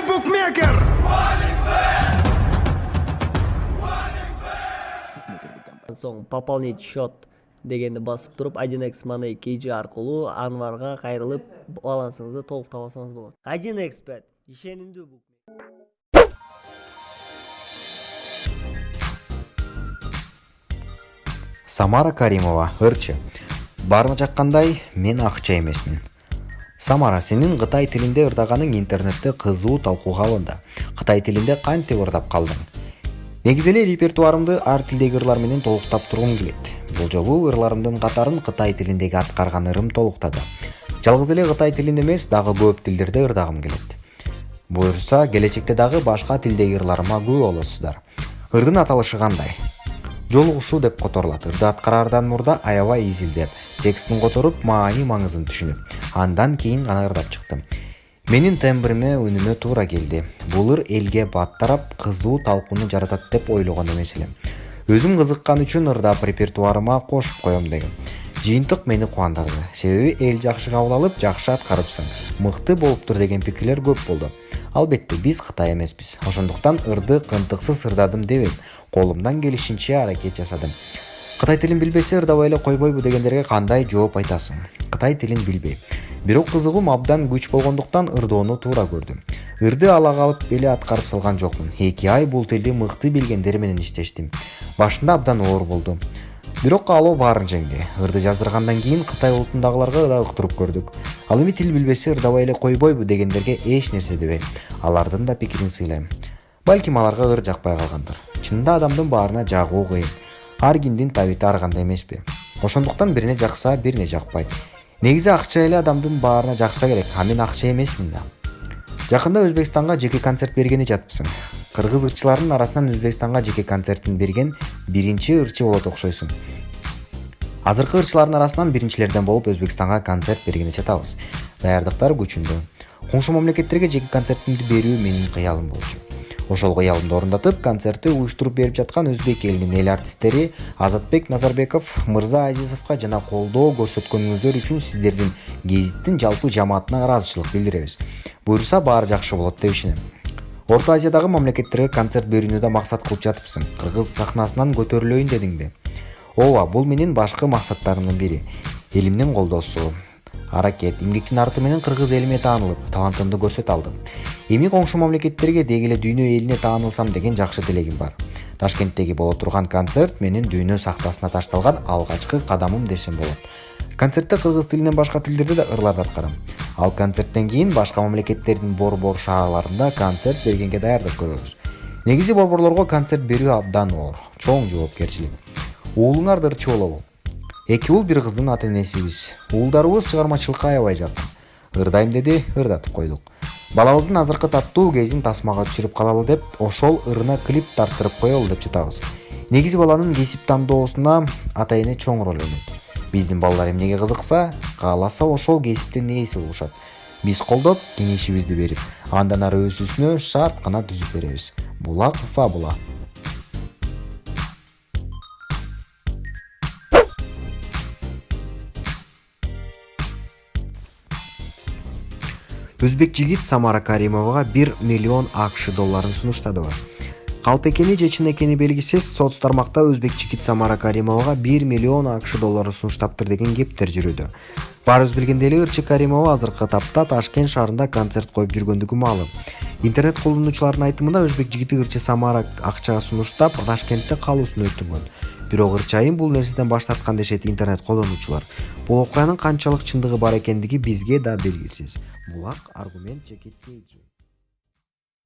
bookmaker. Соң пополнить счет дегенди басып туруп 1x Money KG аркылуу Анварга кайрылып балансыңызды толуктап алсаңыз болот. 1xbet ишенимдүү букмекер. Самара Каримова, ырчы. Баарына жаккандай, мен акча эмесмин. Самара, сенин Кытай тилинде ырдаганың интернетте кызуу талкууга алынды. Кытай тилинде кантип ырдап калдың? Негизи эле репертуарымды ар тилдеги ырлар менен толуктап тургум келет. Бул жолу ырларымдын катарын Кытай тилиндеги аткарган ырым толуктады. Жалгыз эле Кытай тилинде эмес, дагы көп тилдерде ырдагым келет. Буюрса, келечекте дагы башка тилдеги ырларыма күбө болосуздар. Ырдын аталышы кандай? Жолугушуу деп которулат. Ырды аткарардан мурда аябай изилдеп, текстин которуп, маани маңызын түшүнүп, андан кийин гана ырдап чыктым. Менин тембриме, үнүмө туура келди. Бул ыр элге баттарап, кызуу талкууну жаратат деп ойлогон эмес элем. Өзүм кызыккан үчүн ырдап репертуарыма кошуп коем дегем. Жыйынтык мени кубандырды. Себеби эл жакшы кабыл алып, жакшы аткарыпсың, мыкты болуптур деген пикирлер көп болду. Албетте биз Кытай эмеспиз. Ошондуктан ырды кынтыксыз ырдадым дебейм. Колумдан келишинче аракет жасадым. Кытай тилин билбесе ырдабай эле койбойбу дегендерге кандай жооп айтасың? Кытай тилин билбейм. Бирок кызыгуум абдан күч болгондуктан ырдоону туура көрдүм. Ырды ала калып эле аткарып салган жокмун. 2 ай бул тилди мыкты билгендер менен иштештим. Башында абдан оор болду. Бирок каалоо баарын жеңди. Ырды жаздыргандан кийин Кытай улутундагыларга да ыктырып көрдүк. Ал эми тил билбесе ырдабай эле койбойбу дегендерге эч нерсе дебейм. Алардын да пикирин сыйлайм. Балким аларга ыр жакпай калгандыр. Чынында адамдын баарына жагуу кыйын. Ар кимдин табити ар кандай эмеспи? Ошондуктан бирине жакса, бирине жакпайт. Негизи акча эле адамдын баарына жакса керек, а мен акча эмесмин да. Жакында Өзбекстанга жеке концерт бергени жатыпсың. Кыргыз ырчыларынын арасынан Өзбекстанга жеке концертин берген биринчи ырчы болот окшойсуң. Азыркы ырчылардын арасынан биринчилерден болуп Өзбекстанга концерт бергени жатабыз. Даярдыктар күчүндө. Коңшу мамлекеттерге жеке концертимди берүү менин кыялым болчу. Ошол кыялымды орундатып, концертти уюштуруп берип жаткан өзбек элинин эл артисттери Азатбек Назарбеков, Мырза Азизовго жана колдоо көрсөткөнүңүздөр үчүн сиздердин гезиттин жалпы жамаатына ыраазычылык билдиребиз. Буюрса баары жакшы болот деп ишенем. Орто Азиядагы мамлекеттерге концерт берүүнү да максат кылып жатыпсың. Кыргыз сахнасынан көтөрүлөйүн дедиң да. Ооба, бул менин башкы максаттарымдын бири. Элимдин колдоосу, аракет, эмгектин арты менен кыргыз элиме таанылып, талантымды көрсөтө алдым. Эми коңшу мамлекеттерге деги эле дүйнө элине таанылсам деген жакшы тилегим бар. Ташкенттеги боло турган концерт менин дүйнө сахнасына ташталган алгачкы кадамым десем болот. Концертте кыргыз тилинен башка тилдерде да ырларды аткарам. Ал концерттен кийин башка мамлекеттердин борбор шаарларында концерт бергенге даярдык көрөбүз. Негизи борборлорго концерт берүү абдан оор, чоң жоопкерчилик. Уулуңар да ырчы болобу? 2 уул бир кыздын ата энесибиз. Уулдарыбыз чыгармачылыкка аябай жакын. Ырдайм деди, ырдатып койдук. Балабыздын азыркы таттуу кезин тасмага түшүрүп калалы деп, ошол ырына клип тарттырып коелу деп жатабыз. Негизи баланын кесип тандоосуна ата эне чоң роль ойнойт. Биздин балдар эмнеге кызыкса, кааласа ошол кесиптин ээси болушат. Биз колдоп, кеңешибизди берип, андан ары өз-өзүнө шарт гана түзүп беребиз. Булак фабула. Өзбек жигит Самара Каримовага 1 миллион АКШ долларын сунуштады. Калп экени же чын экени белгисиз, соц тармакта өзбек жигит Самара Каримовага 1 миллион АКШ доллары сунуштаптыр деген кептер жүрүүдө. Баарыбыз билгендей эле ырчы Каримова азыркы тапта Ташкент шаарында концерт коюп жүргөндүгү маалым. Интернет колдонуучулардын айтымында өзбек жигити ырчы Самара акча сунуштап Ташкентте калуусун өтүнгөн. Бирок ырчайым бул нерседен баш тарткан дешет интернет колдонуучулар. Бул окуянын канчалык чындыгы бар экендиги бизге да белгисиз. Булак аргумент жеке